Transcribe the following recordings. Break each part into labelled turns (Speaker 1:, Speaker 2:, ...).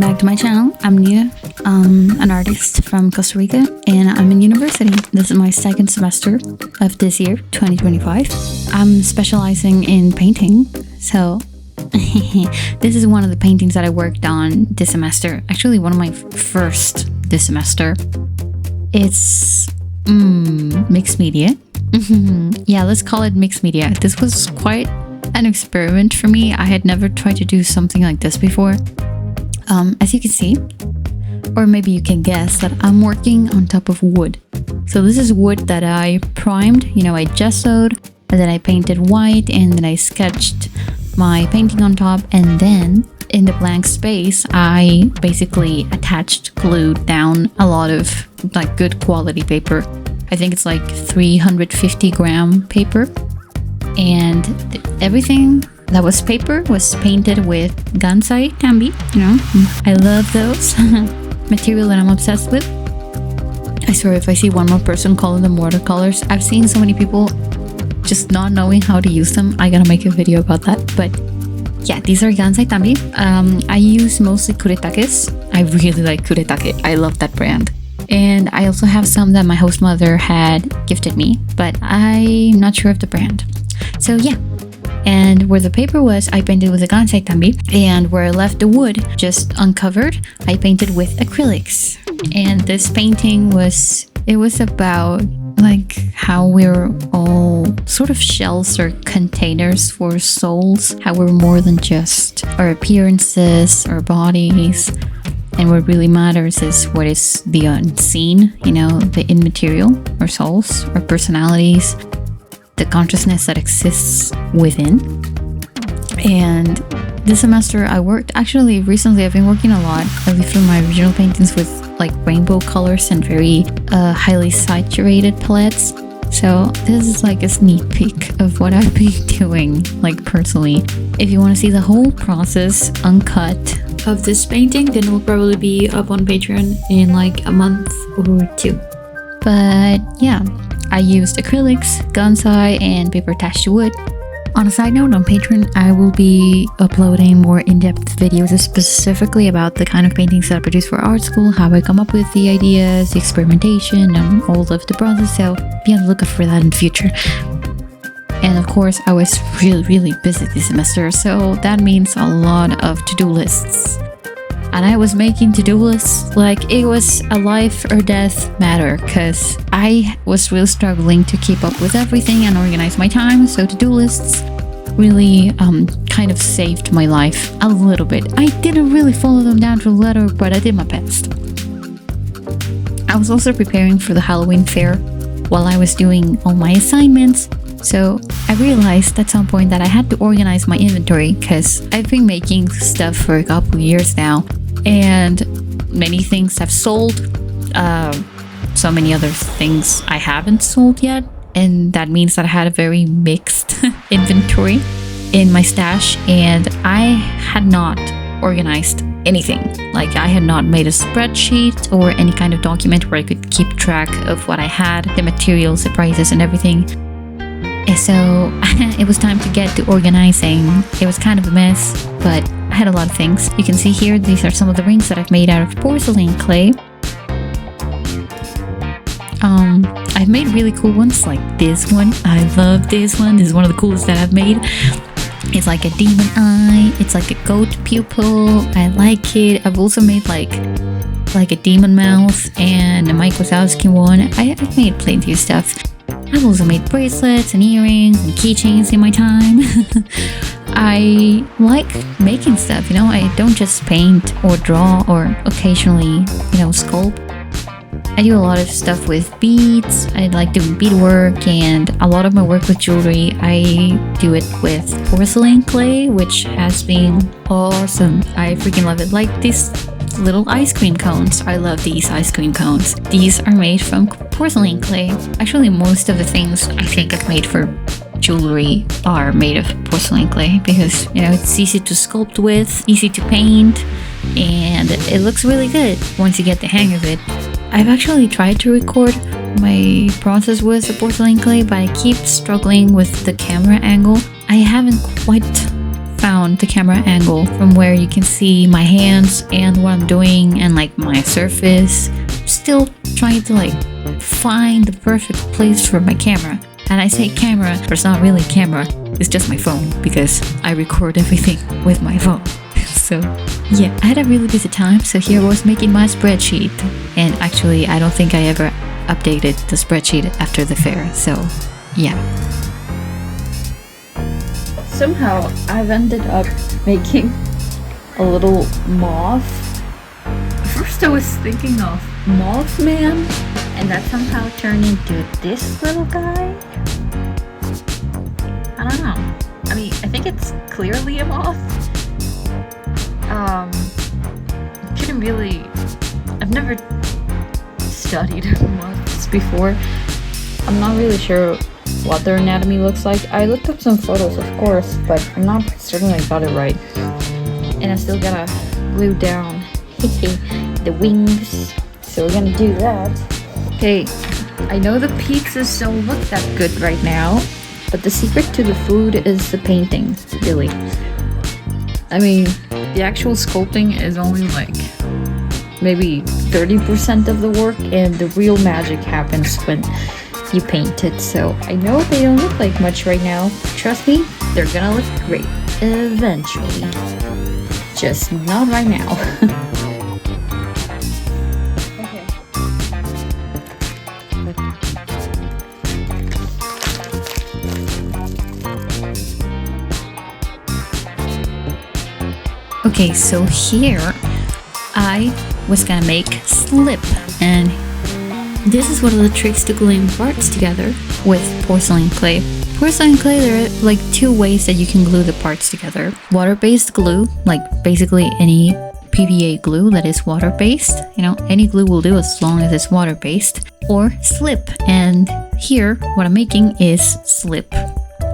Speaker 1: back to my channel. I'm Nia. I'm an artist from Costa Rica and I'm in university. This is my second semester of this year, 2025. I'm specializing in painting, so this is one of the paintings that I worked on this semester. Actually, one of my first this semester. It's mixed media. Yeah, let's call it mixed media. This was quite an experiment for me. I had never tried to do something like this before. As you can see, or maybe you can guess, that I'm working on top of wood. So this is wood that I primed, I gessoed, and then I painted white, and then I sketched my painting on top, and then in the blank space I basically glued down a lot of like good quality paper. I think it's like 350 gram paper, and everything that was paper was painted with Gansai Tambi. I love those. Material that I'm obsessed with. I swear, if I see one more person calling them watercolors, I've seen so many people just not knowing how to use them. I gotta make a video about that. But yeah, these are Gansai Tambi. I use mostly Kuretakes. I really like Kuretake. I love that brand. And I also have some that my host mother had gifted me, but I'm not sure of the brand. So yeah. And where the paper was, I painted with a Gansai Tambi, and where I left the wood just uncovered, I painted with acrylics. And this painting was about like how we're all sort of shells or containers for souls, how we're more than just our appearances, our bodies, and what really matters is what is the unseen, the immaterial, our souls, our personalities, the consciousness that exists within. And this semester I worked, actually recently I've been working a lot, at least for my original paintings, with like rainbow colors and very highly saturated palettes. So this is like a sneak peek of what I've been doing, like personally. If you want to see the whole process uncut of this painting, then it will probably be up on Patreon in like a month or two. But yeah, I used acrylics, Gansai, and paper attached to wood. On a side note, on Patreon, I will be uploading more in-depth videos specifically about the kind of paintings that I produce for art school, how I come up with the ideas, the experimentation, and all of the process, so be on the lookout for that in the future. And of course, I was really busy this semester, so that means a lot of to-do lists. And I was making to-do lists like it was a life or death matter, because I was really struggling to keep up with everything and organize my time. So to-do lists really kind of saved my life a little bit. I didn't really follow them down to the letter, but I did my best. I was also preparing for the Halloween fair while I was doing all my assignments. So I realized at some point that I had to organize my inventory, because I've been making stuff for a couple of years now, and many things have sold, so many other things I haven't sold yet, and that means that I had a very mixed inventory in my stash, and I had not organized anything. Like, I had not made a spreadsheet or any kind of document where I could keep track of what I had, the materials, the prices, and everything. And so it was time to get to organizing. It was kind of a mess, but I had a lot of things. You can see here, these are some of the rings that I've made out of porcelain clay. I've made really cool ones like this one. I love this one. This is one of the coolest that I've made. It's like a demon eye. It's like a goat pupil. I like it. I've also made like a demon mouth and a Mike Wazowski one. I've made plenty of stuff. I've also made bracelets and earrings and keychains in my time. I like making stuff, I don't just paint or draw or occasionally, sculpt. I do a lot of stuff with beads. I like doing beadwork, and a lot of my work with jewelry, I do it with porcelain clay, which has been awesome. I freaking love it. Like these little ice cream cones. I love these ice cream cones. These are made from porcelain clay. Actually, most of the things I think I've made for jewelry are made of porcelain clay, because it's easy to sculpt with, easy to paint, and it looks really good once you get the hang of it. I've actually tried to record my process with the porcelain clay, but I keep struggling with the camera angle. I haven't quite found the camera angle from where you can see my hands and what I'm doing and like my surface. Still trying to like find the perfect place for my camera. And I say camera, but it's not really camera. It's just my phone because I record everything with my phone. So yeah, I had a really busy time. So here I was making my spreadsheet. And actually, I don't think I ever updated the spreadsheet after the fair. So yeah. Somehow I've ended up making a little moth. First I was thinking of Mothman, and that somehow turned into this little guy. I don't know. I mean, I think it's clearly a moth. Couldn't really... I've never studied moths before. I'm not really sure what their anatomy looks like. I looked up some photos, of course, but I'm not certain I got it right. And I still gotta glue down the wings. So we're gonna do that. Okay, I know the pizzas don't look that good right now, but the secret to the food is the painting, really. I mean, the actual sculpting is only like maybe 30% of the work, and the real magic happens when you paint it. So I know they don't look like much right now. Trust me, they're gonna look great eventually. Just not right now. Okay, so here I was gonna make slip, and this is one of the tricks to gluing parts together with porcelain clay. Porcelain clay, there are like two ways that you can glue the parts together. Water-based glue, like basically any PVA glue that is water-based. You know, any glue will do as long as it's water-based. Or slip, and here what I'm making is slip.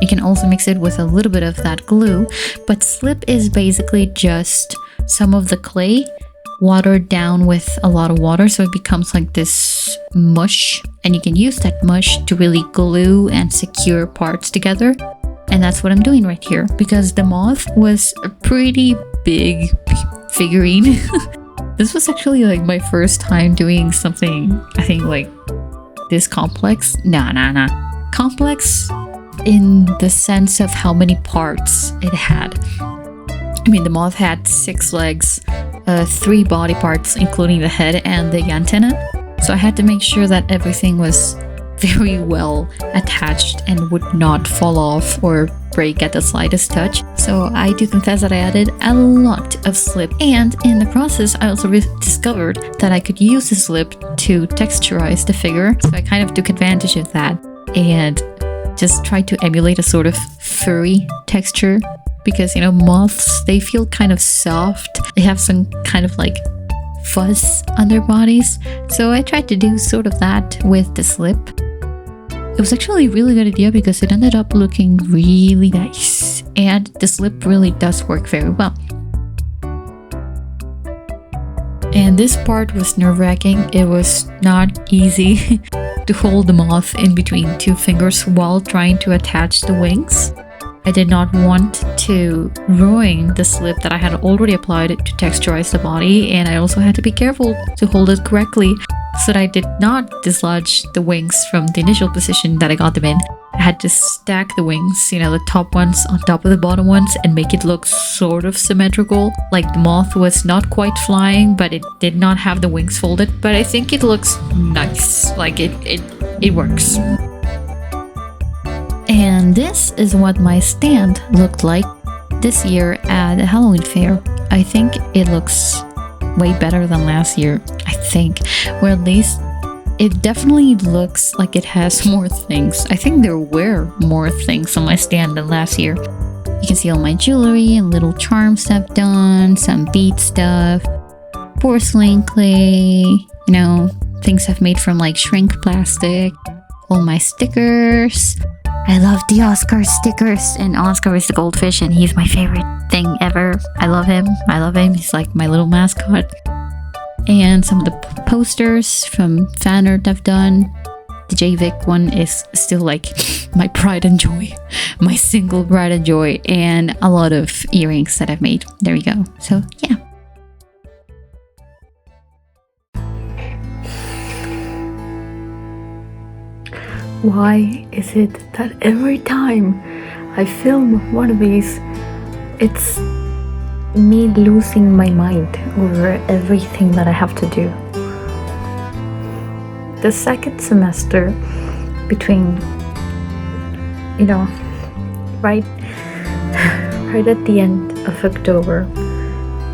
Speaker 1: You can also mix it with a little bit of that glue, but slip is basically just some of the clay watered down with a lot of water, so it becomes like this mush, and you can use that mush to really glue and secure parts together. And that's what I'm doing right here, because the moth was a pretty big figurine. This was actually like my first time doing something, I think, like this complex. Nah. Complex in the sense of how many parts it had. I mean, the moth had 6 legs, 3 body parts, including the head and the antenna. So I had to make sure that everything was very well attached and would not fall off or break at the slightest touch. So I do confess that I added a lot of slip, and in the process I also discovered that I could use the slip to texturize the figure. So I kind of took advantage of that and just tried to emulate a sort of furry texture, because, you know, moths, they feel kind of soft. They have some kind of like fuzz on their bodies. So I tried to do sort of that with the slip. It was actually a really good idea because it ended up looking really nice, and the slip really does work very well. And this part was nerve-wracking. It was not easy to hold the moth in between 2 fingers while trying to attach the wings. I did not want to ruin the slip that I had already applied to texturize the body, and I also had to be careful to hold it correctly so that I did not dislodge the wings from the initial position that I got them in. I had to stack the wings, you know, the top ones on top of the bottom ones, and make it look sort of symmetrical. Like the moth was not quite flying, but it did not have the wings folded. But I think it looks nice. Like it works. And this is what my stand looked like this year at the Halloween fair. I think it looks way better than last year, I think. Or at least it definitely looks like it has more things. I think there were more things on my stand than last year. You can see all my jewelry and little charm stuff done, some bead stuff, porcelain clay, you know, things I've made from like shrink plastic, all my stickers. I love the Oscar stickers, and Oscar is the goldfish, and he's my favorite thing ever. I love him. He's like my little mascot. And some of the posters from fan art I've done. The JVIC one is still like my pride and joy, my single pride and joy, and a lot of earrings that I've made. There you go. So yeah. Why is it that every time I film one of these, it's me losing my mind over everything that I have to do? The second semester between, right at the end of October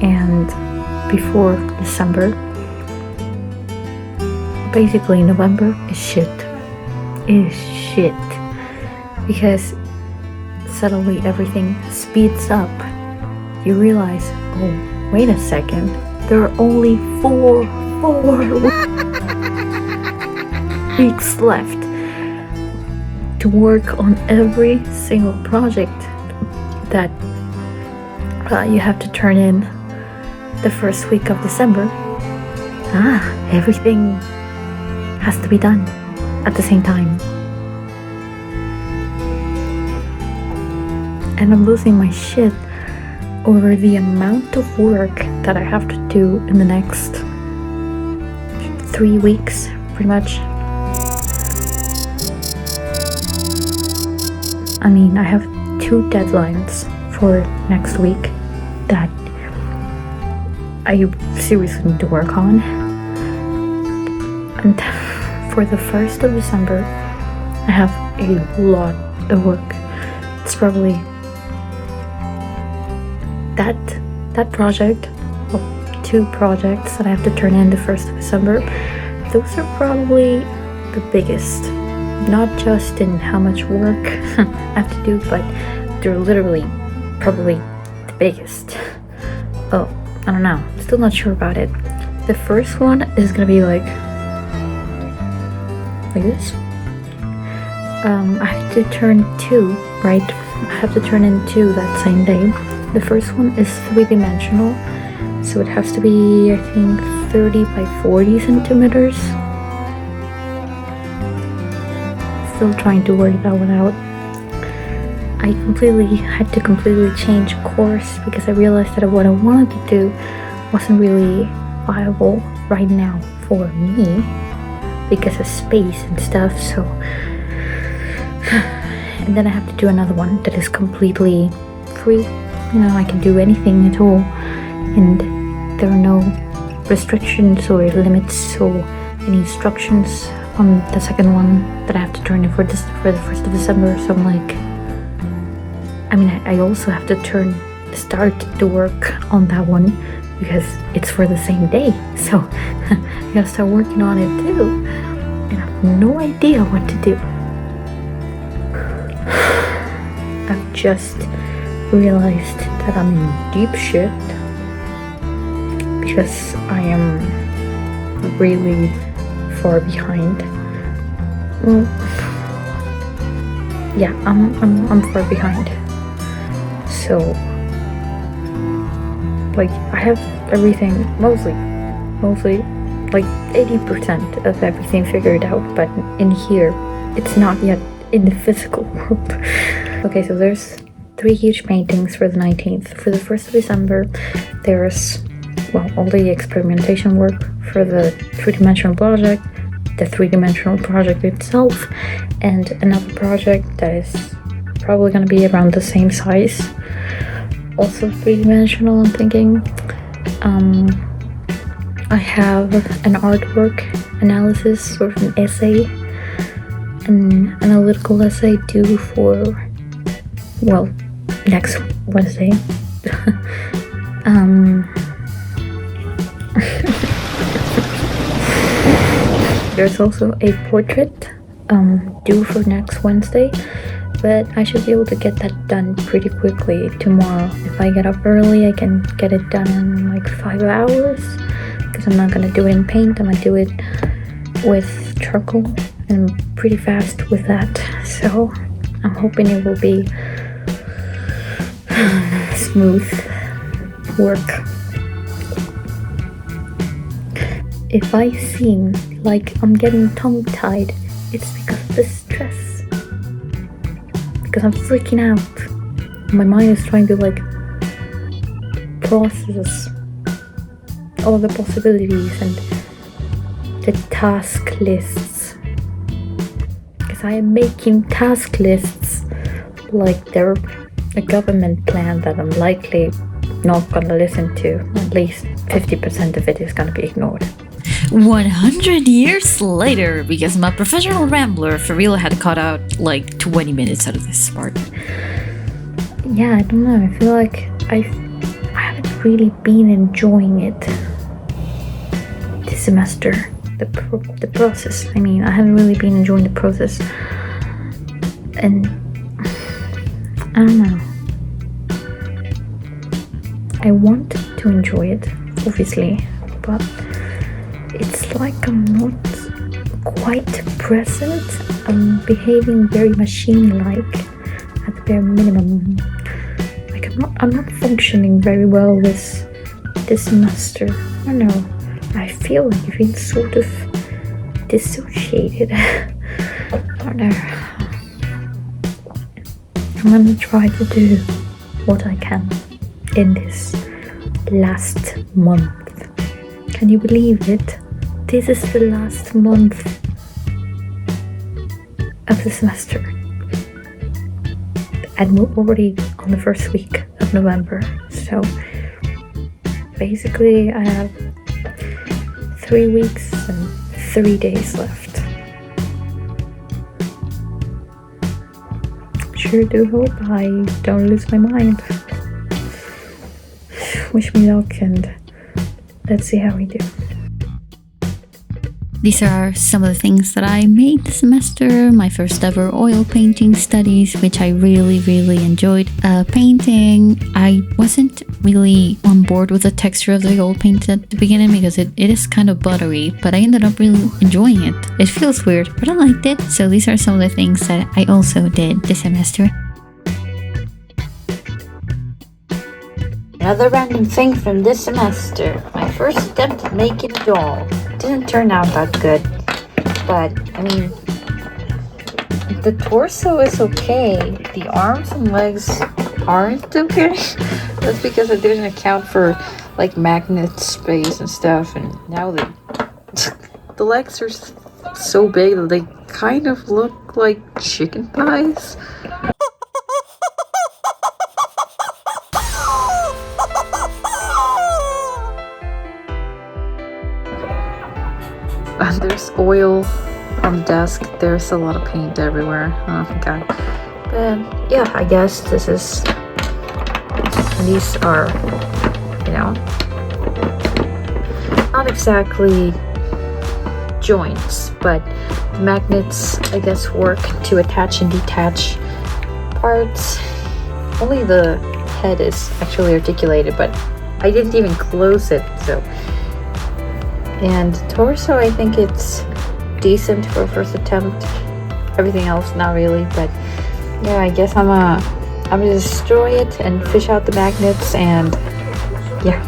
Speaker 1: and before December, basically November is shit. Because suddenly everything speeds up. You realize, oh, wait a second, there are only four weeks left to work on every single project that you have to turn in the first week of December. Everything has to be done at the same time. And I'm losing my shit over the amount of work that I have to do in the next 3 weeks, pretty much. I mean, I have 2 deadlines for next week that I seriously need to work on. And for the 1st of December, I have a lot of work. It's probably that project, well, 2 projects that I have to turn in the 1st of December. Those are probably the biggest, not just in how much work I have to do, but they're literally probably the biggest. Oh, I don't know, still not sure about it. The first one is gonna be like this. I have to turn 2, right? I have to turn in 2 that same day. The first one is 3-dimensional, so it has to be, I think, 30 by 40 centimeters. Still trying to work that one out. I had to completely change course because I realized that what I wanted to do wasn't really viable right now for me because of space and stuff. So and then I have to do another one that is completely free. I can do anything at all, and there are no restrictions or limits or any instructions on the second one that I have to turn in for the 1st of December. So I'm like, I also have to start to work on that one because it's for the same day. So I gotta start working on it too, and I have no idea what to do. I've just realized that I'm in deep shit because I am really far behind. Well, yeah, I'm far behind. So, like, I have everything mostly, like 80% of everything figured out, but in here, it's not yet in the physical world. Okay, so there's 3 huge paintings for the 19th. For the 1st of December, there's, all the experimentation work for the 3-dimensional project, the 3-dimensional project itself, and another project that is probably going to be around the same size. Also 3-dimensional, I'm thinking. I have an artwork analysis, sort of an essay, an analytical essay due for, next Wednesday. There's also a portrait due for next Wednesday, but I should be able to get that done pretty quickly tomorrow. If I get up early, I can get it done in like 5 hours, because I'm not gonna do it in paint, I'm gonna do it with charcoal, and I'm pretty fast with that, so I'm hoping it will be smooth work. If I seem like I'm getting tongue-tied it's because of the stress. Because I'm freaking out. My mind is trying to like process all the possibilities and the task lists. Because I am making task lists like they're a government plan that I'm likely not gonna listen to. At least 50% of it is gonna be ignored. 100 years later, because I'm a professional rambler, for real had cut out like 20 minutes out of this part. Yeah, I don't know. I feel like I haven't really been enjoying it this semester. The process. I mean, I haven't really been enjoying the process, and I don't know. I want to enjoy it, obviously, but it's like I'm not quite present. I'm behaving very machine-like at the bare minimum. Like I'm not functioning very well this semester. I don't know. I feel like I've been sort of dissociated. I don't know. I'm gonna try to do what I can in this last month. Can you believe it? This is the last month of the semester. And we're already on the first week of November. So basically I have 3 weeks and 3 days left. Sure do hope I don't lose my mind. Wish me luck, and let's see how we do. These are some of the things that I made this semester. My first ever oil painting studies, which I really, really enjoyed painting. I wasn't really on board with the texture of the oil paint at the beginning because it is kind of buttery, but I ended up really enjoying it. It feels weird, but I liked it. So these are some of the things that I also did this semester.
Speaker 2: Another random thing from this semester. My first attempt at making a doll. Didn't turn out that good. But, I mean, the torso is okay. The arms and legs aren't okay. That's because I didn't account for, like, magnet space and stuff. And now the legs are so big that they kind of look like chicken thighs. There's oil on the desk. There's a lot of paint everywhere. Oh my god. But yeah, I guess these are, you know, not exactly joints, but magnets, I guess, work to attach and detach parts. Only the head is actually articulated, but I didn't even close it, so. And torso, I think it's decent for a first attempt. Everything else, not really. But yeah, I guess I'm gonna destroy it and fish out the magnets, and yeah,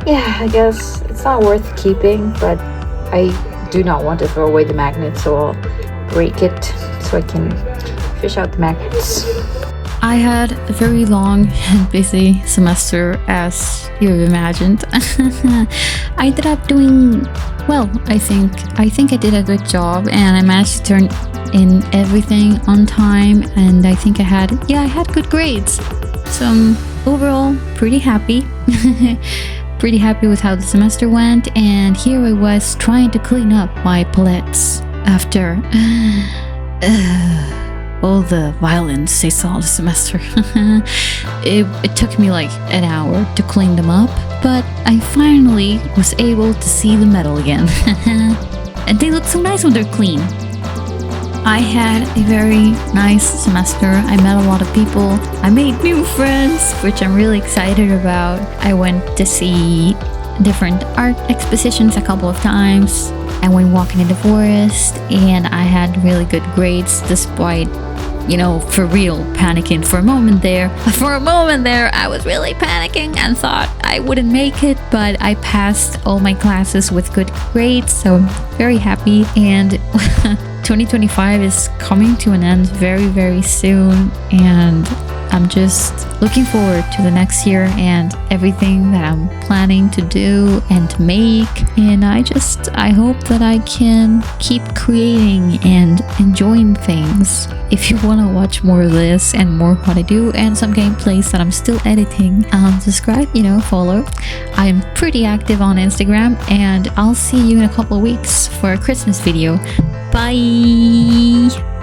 Speaker 2: I guess it's not worth keeping. But I do not want to throw away the magnets, so I'll break it so I can fish out the magnets.
Speaker 1: I had a very long and busy semester, as you've imagined. I ended up doing well, I think. I did a good job, and I managed to turn in everything on time, and I think I had good grades. So I'm overall pretty happy. Pretty happy with how the semester went, and here I was trying to clean up my palettes after all the violence I saw this semester. It took me like an hour to clean them up, but I finally was able to see the metal again. And they look so nice when they're clean. I had a very nice semester. I met a lot of people. I made new friends, which I'm really excited about. I went to see different art expositions a couple of times. I went walking in the forest, and I had really good grades despite you know, for real panicking for a moment there. For a moment there, I was really panicking and thought I wouldn't make it, but I passed all my classes with good grades, so I'm very happy. And 2025 is coming to an end very, very soon, and I'm just looking forward to the next year and everything that I'm planning to do and to make. And I hope that I can keep creating and enjoying things. If you want to watch more of this and more what I do and some gameplays that I'm still editing, subscribe, you know, follow. I'm pretty active on Instagram, and I'll see you in a couple of weeks for a Christmas video. Bye!